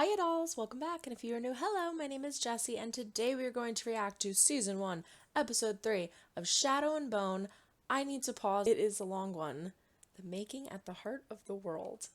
Hiya dolls, welcome back, and if you are new, hello, my name is Jessie, and today we are going to react to Season 1, Episode 3 of Shadow and Bone. I need to pause, it is a long one. The Making at the Heart of the World.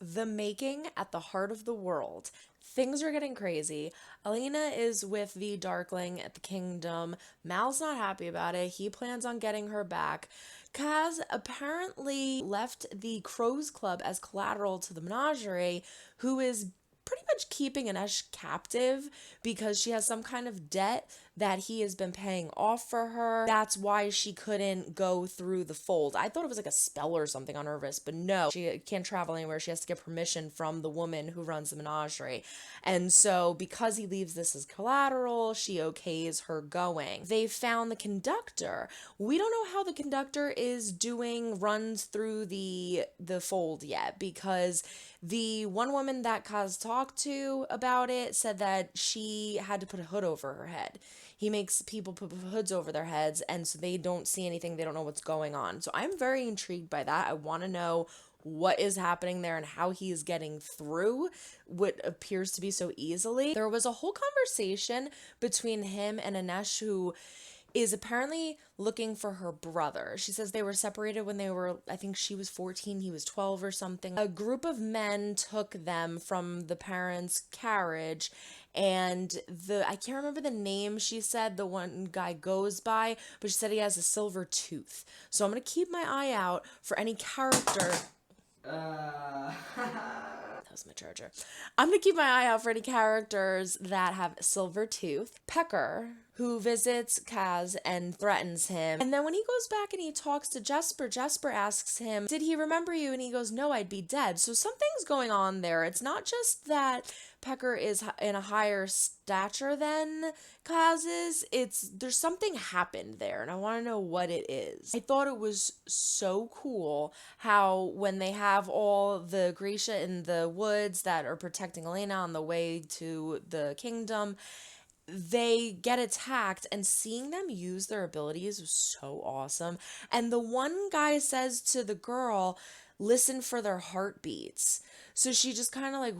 The Making at the Heart of the World. Things are getting crazy. Elena is with the Darkling at the Kingdom. Mal's not happy about it. He plans on getting her back. Kaz apparently left the Crows Club as collateral to the Menagerie, who is pretty much keeping Anesh captive because she has some kind of debt that he has been paying off for her. That's why she couldn't go through the fold. I thought it was like a spell or something on her wrist, but no, she can't travel anywhere. She has to get permission from the woman who runs the menagerie. And so because he leaves this as collateral, she okays her going. They found the conductor. We don't know how the conductor is doing runs through the fold yet, because the one woman that Kaz talked to about it said that she had to put a hood over her head. He makes people put hoods over their heads, and so they don't see anything. They don't know what's going on. So I'm very intrigued by that. I want to know what is happening there and how he is getting through what appears to be so easily. There was a whole conversation between him and Anesh, who is apparently looking for her brother. She says they were separated when they were, I think she was 14, he was 12 or something. A group of men took them from the parents' carriage, and I can't remember the name she said the one guy goes by, but she said he has a silver tooth. So I'm going to keep my eye out for any character. That was my charger. I'm gonna keep my eye out for any characters that have silver tooth. Pecker, who visits Kaz and threatens him. And then when he goes back and he talks to Jesper, Jesper asks him, did he remember you? And he goes, no, I'd be dead. So something's going on there. It's not just that Pecker is in a higher stature than Kaz is. There's something happened there, and I want to know what it is. I thought it was so cool how when they have all the Grisha in the woods that are protecting Elena on the way to the kingdom, they get attacked, and seeing them use their abilities was so awesome. And the one guy says to the girl, listen for their heartbeats. So she just kind of like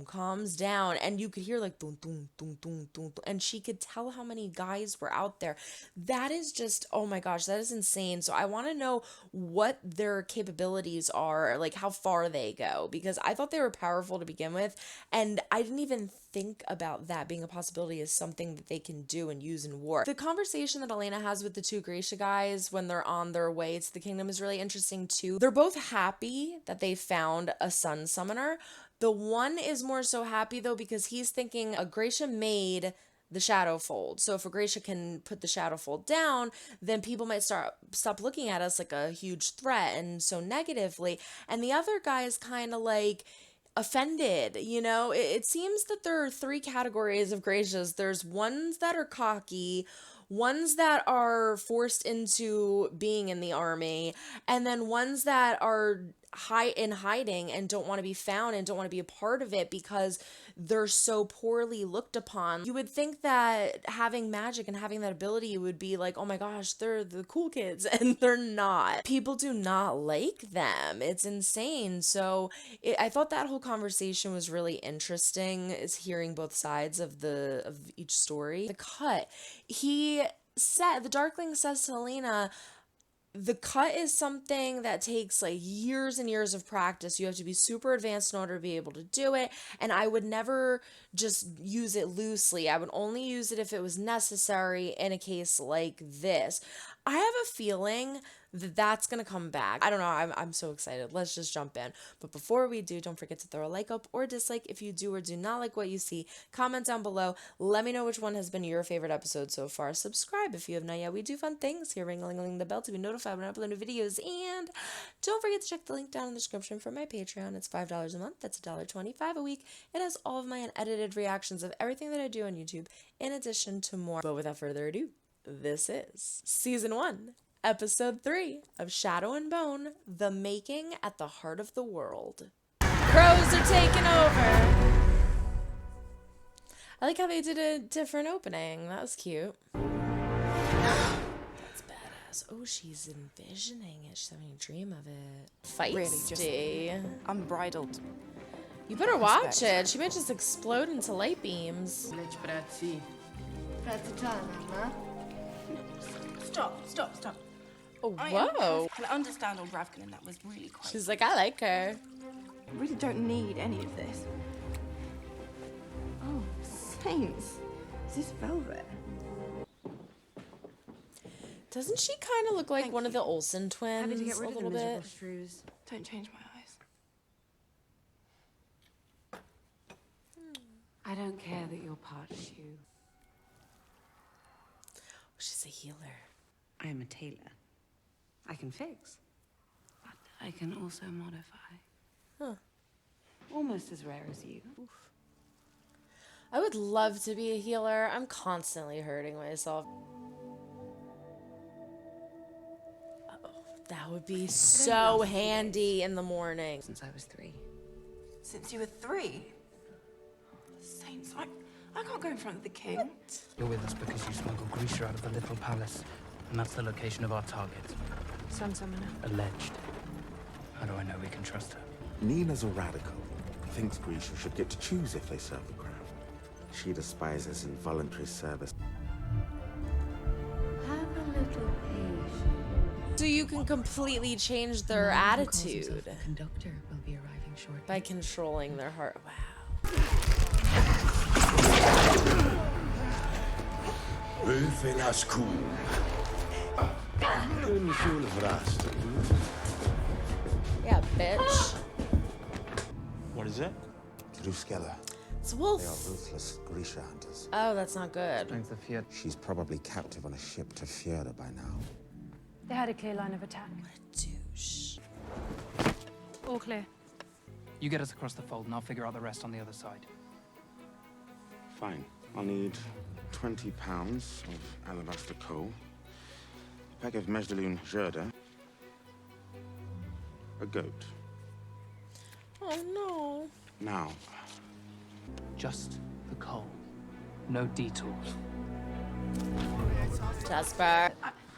calms down, and you could hear like dun, dun, dun, dun, dun, dun, and she could tell how many guys were out there. That is just, oh my gosh, that is insane. So I want to know what their capabilities are, like how far they go, because I thought they were powerful to begin with, and I didn't even think about that being a possibility as something that they can do and use in war. The conversation that Elena has with the two Grisha guys when they're on their way to the kingdom is really interesting too. They're both happy that they found a sun summoner. The one is more so happy though because he's thinking a Grisha made the shadow fold. So if a Grisha can put the shadow fold down, then people might stop looking at us like a huge threat and so negatively. And the other guy is kind of like offended, you know. It seems that there are three categories of Grishas. There's ones that are cocky, ones that are forced into being in the army, and then ones that are in hiding and don't want to be found and don't want to be a part of it because they're so poorly looked upon. You would think that having magic and having that ability would be like, oh my gosh, they're the cool kids, and they're not. People do not like them. It's insane. So I thought that whole conversation was really interesting, is hearing both sides of each story. The cut, the Darkling says to Elena, the cut is something that takes like years and years of practice. You have to be super advanced in order to be able to do it. And I would never just use it loosely. I would only use it if it was necessary in a case like this. I have a feeling that that's going to come back. I don't know. I'm so excited. Let's just jump in. But before we do, don't forget to throw a like up or dislike if you do or do not like what you see. Comment down below. Let me know which one has been your favorite episode so far. Subscribe if you have not yet. We do fun things here. Ring-a-ling-a-ling the bell to be notified when I upload new videos. And don't forget to check the link down in the description for my Patreon. It's $5 a month. That's $1.25 a week. It has all of my unedited reactions of everything that I do on YouTube, in addition to more. But without further ado, this is Season 1. Episode 3 of Shadow and Bone, The Making at the Heart of the World. Crows are taking over. I like how they did a different opening. That was cute. That's badass. Oh, she's envisioning it. She's having a dream of it. Feisty. Really just unbridled. You better watch it. She might just explode into light beams. Stop. Oh, whoa. Can I understand old Ravkin, and that was really quite... She's like, I like her. I really don't need any of this. Oh, saints. Is this velvet? Doesn't she kind of look like one of the Olsen twins Happy to get rid a of the little bit? miserable shrews. Don't change my eyes. I don't care that you're part shoe. She's a healer. I am a tailor. I can fix, but I can also modify. Huh. Almost as rare as you. Oof. I would love to be a healer. I'm constantly hurting myself. That would be so handy in the morning. Since I was 3. Since you were 3? Saints, I can't go in front of the king. What? You're with us because you smuggled Grisha out of the Little Palace, and that's the location of our target. Sun Summoner. Alleged. How do I know we can trust her? Nina's a radical. Thinks Grisha should get to choose if they serve the crown. She despises involuntary service. Have a little patience. So you can completely change their attitude The conductor will be arriving shortly. by controlling their heart. Wow. Yeah, bitch. What is it? Druskella. It's a They wolf. are ruthless Grisha hunters. Oh, that's not good. Thanks to Fiat. She's probably captive on a ship to Fjorda by now. They had a clear line of attack. Douche. All clear. You get us across the fold, and I'll figure out the rest on the other side. Fine. I'll need 20 pounds of alabaster coal, a pack of Mejdaloon Jorda, a goat. Oh no. Now, Just the coal. No detours. Jasper.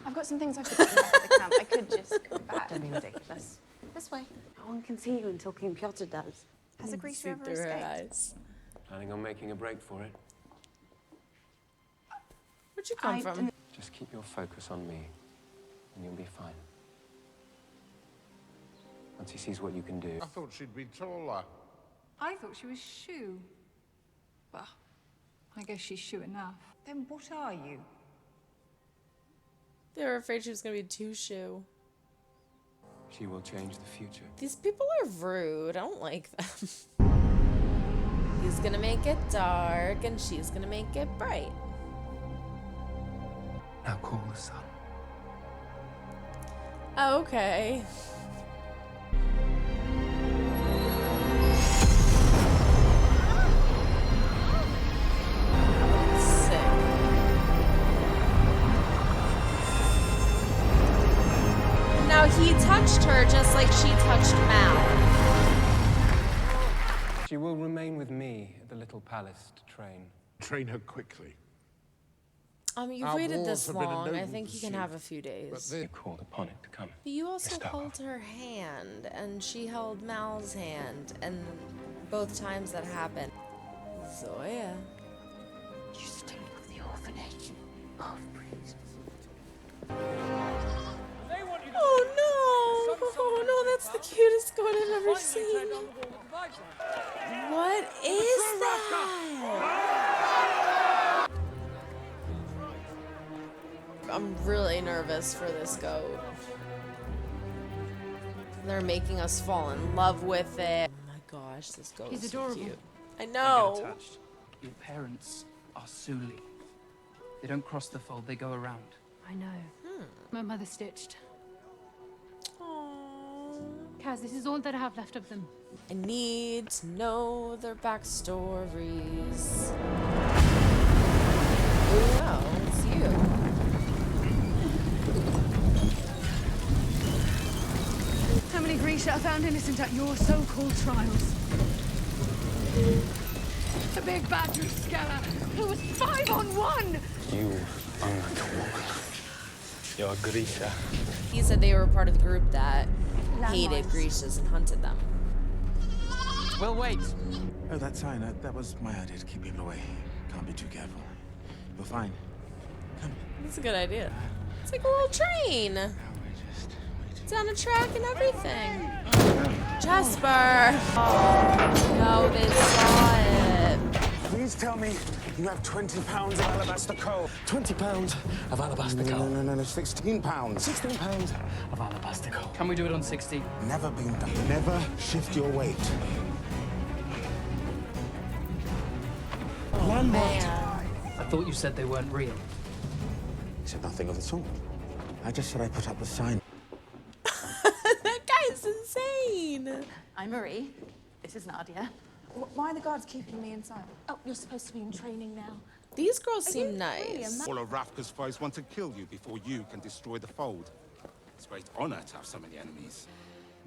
I've got some things I should do back at the camp. I could just go back. Don't be ridiculous. This way. No one can see you until King Piotr does. Has a Grisha See ever through her escaped? eyes. Planning on making a break for it? Where'd you come from? Just keep your focus on me, and you'll be fine. Once he sees what you can do. I thought she'd be taller. I thought she was shoe. Well, I guess she's shoe enough. Then what are you? They were afraid she was gonna be two shoe. She will change the future. These people are rude. I don't like them. He's gonna make it dark, and she's gonna make it bright. Now call the sun. Oh, okay. Sick. Now he touched her just like she touched Mal. She will remain with me at the little palace to train. Train her quickly. You've Our waited wars this have been a long. I noble think he can pursuit, have a few days. But You called upon it to come. But you also Mr. held her hand, and she held Mal's hand, and both times that happened. Zoya. You stay with the orphanage. Half-breeds. Oh no! Oh no, that's the cutest goat I've ever seen. What is that? I'm really nervous for this goat. They're making us fall in love with it. Oh my gosh, this goat He's is so adorable. cute. I Don't know. get attached. Your parents are Suli. They don't cross the fold, they go around. I know. My mother stitched. Aww. Kaz, this is all that I have left of them. I need to know their backstories. Oh no, it's you. How many Grisha are found innocent at your so-called trials? The big bad Druskella, who was 5-on-1! You are not a woman. You're Grisha. He said they were part of the group that hated Grecians and hunted them. We'll wait. Oh, that sign. That was my idea to keep people away. Can't be too careful. You're fine. Come. That's a good idea. It's like a little train. Now we're just waiting. It's on a track and everything. Jasper! Oh, no, they saw it. Please tell me you have 20 pounds of alabaster coal. 20 pounds of alabaster coal. No, 16 pounds. 16 pounds of alabaster coal. Can we do it on 60? Never been done. Never shift your weight. One more Man. time. I thought you said they weren't real. I said nothing of the sort. I just said I put up the sign. That guy's insane. I'm Marie. This is Nadia. Why are the guards keeping me inside? Oh, you're supposed to be in training now. These girls you seem really nice. All of Ravka's foes want to kill you before you can destroy the fold. It's a great honor to have so many enemies.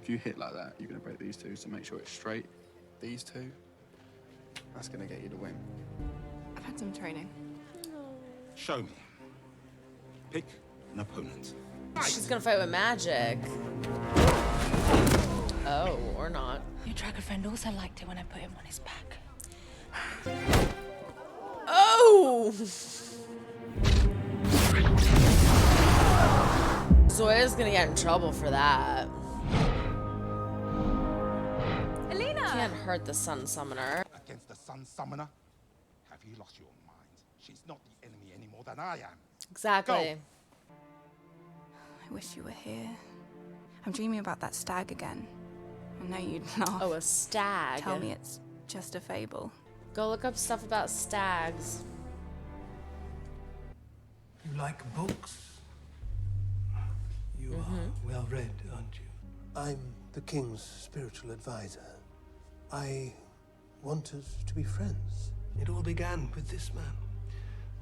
If you hit like that, you're going to break these two, so make sure it's straight. These two, that's going to get you to win. I've had some training. Show me. Pick an opponent. She's gonna fight with magic. Oh, or not. Your tracker friend also liked it when I put him on his back. Oh! Zoya's gonna get in trouble for that. Elena! Can't hurt the Sun Summoner. Against the Sun Summoner? Have you lost your mind? She's not the enemy any more than I am. Exactly. I wish you were here. I'm dreaming about that stag again. I know you'd laugh. Oh, a stag. Tell me it's just a fable. Go look up stuff about stags. You like books? You are well read, aren't you? I'm the king's spiritual advisor. I want us to be friends. It all began with this man,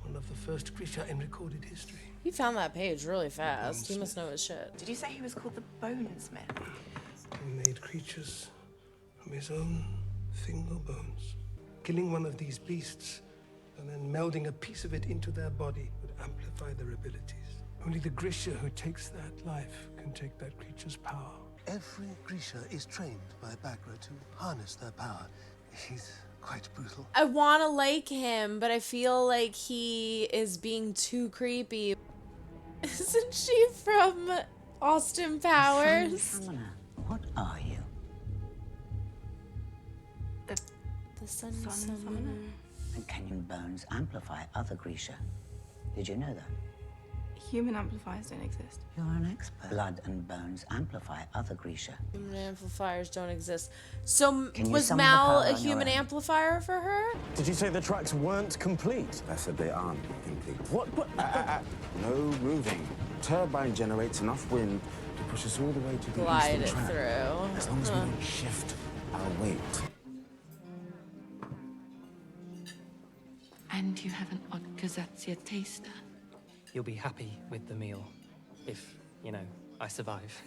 one of the first Grisha in recorded history. He found that page really fast. He must know his shit. Did you say he was called the Bonesmith? He made creatures from his own finger bones. Killing one of these beasts and then melding a piece of it into their body would amplify their abilities. Only the Grisha who takes that life can take that creature's power. Every Grisha is trained by Bagra to harness their power. He's quite brutal. I want to like him, but I feel like he is being too creepy. Isn't she from Austin Powers? Summoner, what are you? The Sun Summoner? Summoner. And can your bones amplify other Grisha? Did you know that? Human amplifiers don't exist. You're an expert. Blood and bones amplify other Grisha. Human amplifiers don't exist. So Can you was summon the Mal power a on your human own? amplifier for her? Did you say the tracks weren't complete? I said they aren't complete. What? No moving. Turbine generates enough wind to push us all the way to the Glide eastern it track. through. As long as we don't shift our weight. And you have an Otkazatsya taster. You'll be happy with the meal. If, you know, I survive.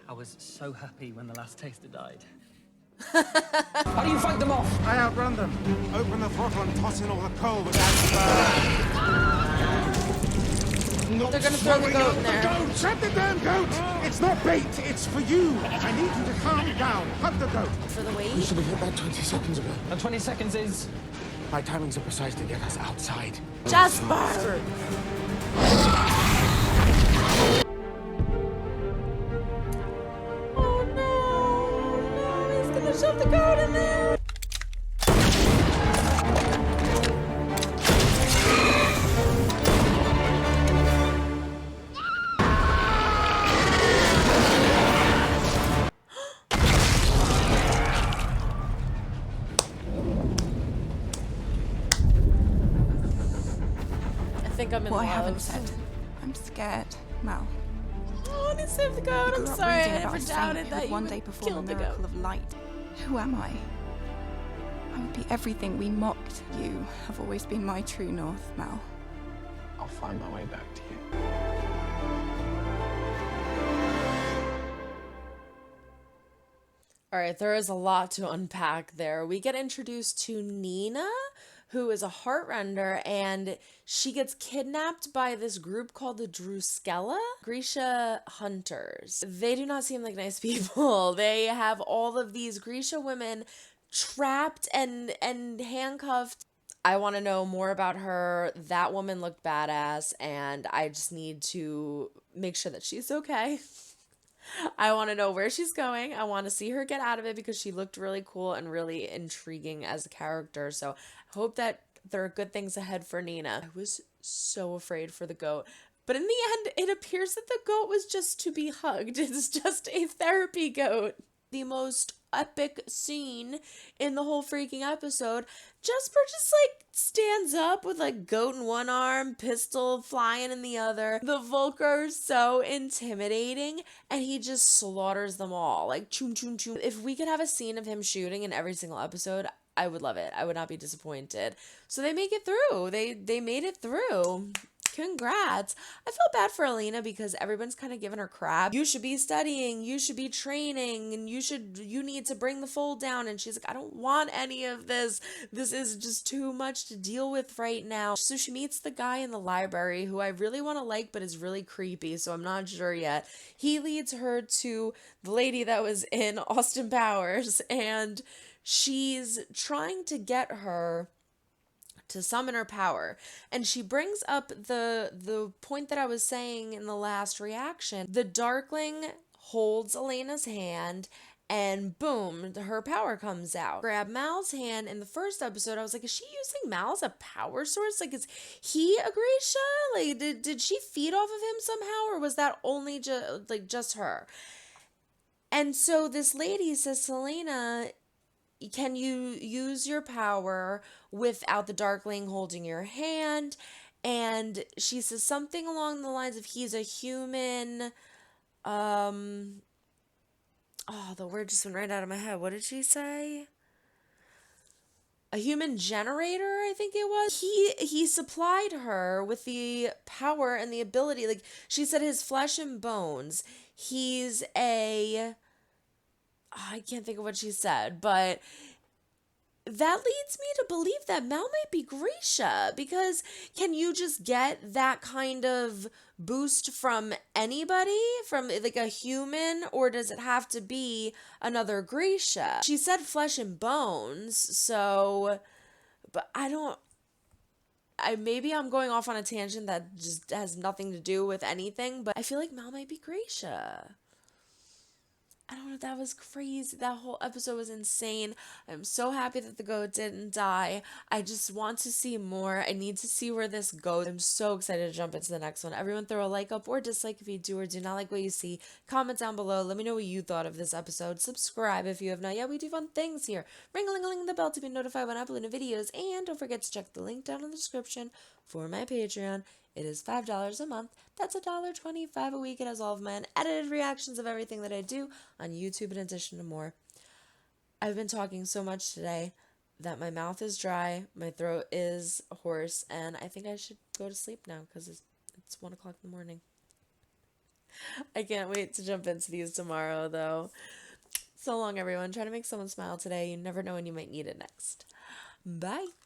I was so happy when the last taster died. How do you fight them off? I outrun them. Open the throttle and toss in all the coal without They're gonna throw the goat in there. Goat! Shut the damn goat! It's not bait, it's for you. I need you to calm down. Hunt the goat. For the We weight? should have hit that 20 seconds ago. And 20 seconds is... My timings are precise to get us outside. Jasper! Oh no! No, he's gonna shove the goat in there! I think I'm in What I love. haven't said. I'm scared, Mal. Oh, and he saved the goat. I'm Grew up sorry. reading I about never a saint doubted who that would you one would day perform a kill the miracle goat. of light. Who am I? I would be everything we mocked. You have always been my true north, Mal. I'll find my way back to you. All right, there is a lot to unpack there. We get introduced to Nina, who is a heartrender, and she gets kidnapped by this group called the Druskella Grisha Hunters. They do not seem like nice people. They have all of these Grisha women trapped and handcuffed. I want to know more about her. That woman looked badass, and I just need to make sure that she's okay. I want to know where she's going. I want to see her get out of it because she looked really cool and really intriguing as a character. So I hope that there are good things ahead for Nina. I was so afraid for the goat. But in the end, it appears that the goat was just to be hugged. It's just a therapy goat. The most epic scene in the whole freaking episode. Jesper just like stands up with like goat in one arm, pistol flying in the other. The Volker are so intimidating, and he just slaughters them all. Like choom choom choom. If we could have a scene of him shooting in every single episode, I would love it. I would not be disappointed. So they make it through. They made it through. Congrats. I felt bad for Alina because everyone's kind of giving her crap. You should be studying, you should be training, and you need to bring the fold down. And she's like, I don't want any of this. This is just too much to deal with right now. So she meets the guy in the library who I really want to like, but is really creepy. So I'm not sure yet. He leads her to the lady that was in Austin Powers, and she's trying to get her to summon her power. And she brings up the point that I was saying in the last reaction. The Darkling holds Elena's hand, and boom, her power comes out. Grab Mal's hand. In the first episode, I was like, is she using Mal as a power source? Like, is he a Grisha? Like, did she feed off of him somehow, or was that only just her? And so this lady says to Elena, can you use your power without the Darkling holding your hand? And she says something along the lines of he's a human. The word just went right out of my head. What did she say? A human generator, I think it was. He supplied her with the power and the ability. Like she said, his flesh and bones. He's a... I can't think of what she said, but that leads me to believe that Mal might be Grisha, because can you just get that kind of boost from anybody, from like a human, or does it have to be another Grisha? She said flesh and bones, so, but maybe I'm going off on a tangent that just has nothing to do with anything, but I feel like Mal might be Grisha. I don't know, that was crazy. That whole episode was insane. I'm so happy that the goat didn't die. I just want to see more. I need to see where this goes. I'm so excited to jump into the next one. Everyone throw a like up or dislike if you do or do not like what you see. Comment down below. Let me know what you thought of this episode. Subscribe if you have not yet. We do fun things here. Ring-a-ling-a-ling the bell to be notified when I upload new videos. And don't forget to check the link down in the description for my Patreon. It is $5 a month. That's $1.25 a week. It has all of my unedited reactions of everything that I do on YouTube in addition to more. I've been talking so much today that my mouth is dry, my throat is hoarse, and I think I should go to sleep now because it's 1 o'clock in the morning. I can't wait to jump into these tomorrow, though. So long, everyone. Try to make someone smile today. You never know when you might need it next. Bye.